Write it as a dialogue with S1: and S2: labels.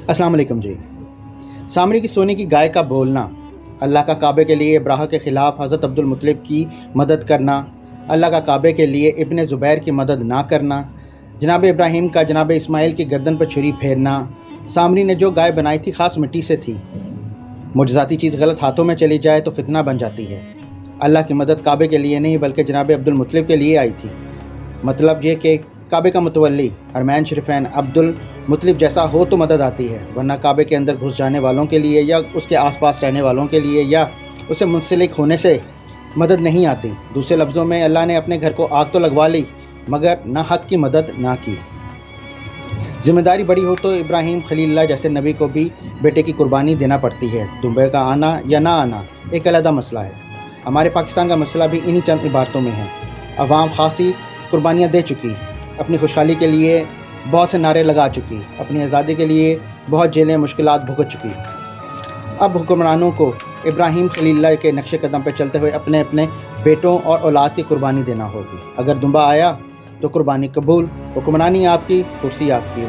S1: अस्सलाम वालेकुम जी। सामरी की सोने की गाय का बोलना, अल्लाह का काबे के लिए इब्राह के ख़िलाफ़ हज़रत अब्दुल मुत्तलिब की मदद करना, अल्लाह का काबे के लिए इब्न ज़ुबैर की मदद ना करना, जनाब इब्राहीम का जनाब इस्माइल की गर्दन पर छुरी फेरना, सामरी ने जो गाय बनाई थी ख़ास मिट्टी से थी। मुजज़ाती चीज़ गलत हाथों में चली जाए तो फितना बन जाती है। अल्लाह की मदद काबे के लिए नहीं बल्कि जनाब अब्दुल मुत्तलिब के लिए आई थी। मतलब ये कि काबे का मुतवल्ली हरमैन शरीफैन अब्दुल मुत्तलिब जैसा हो तो मदद आती है, वरना काबे के अंदर घुस जाने वालों के लिए या उसके आसपास रहने वालों के लिए या उसे मुंसलिक होने से मदद नहीं आती। दूसरे लफ्ज़ों में अल्लाह ने अपने घर को आग तो लगवा ली मगर ना हक की मदद ना की। जिम्मेदारी बड़ी हो तो इब्राहीम खलीलुल्लाह जैसे नबी को भी बेटे की कुर्बानी देना पड़ती है। दुंबे का आना या ना आना एक अलग मसला है। हमारे पाकिस्तान का मसला भी इन्हीं चंद इबारतों में है। अवाम खासी कुर्बानियाँ दे चुकी, अपनी खुशहाली के लिए बहुत से नारे लगा चुकी, अपनी आज़ादी के लिए बहुत जेलें मुश्किलात भुगत चुकी। अब हुक्मरानों को इब्राहीम खलीलुल्लाह के नक्शे कदम पर चलते हुए अपने अपने बेटों और औलाद की कुर्बानी देना होगी। अगर दुंबा आया तो कुर्बानी कबूल, हुक्मरानी आपकी, कुर्सी आपकी।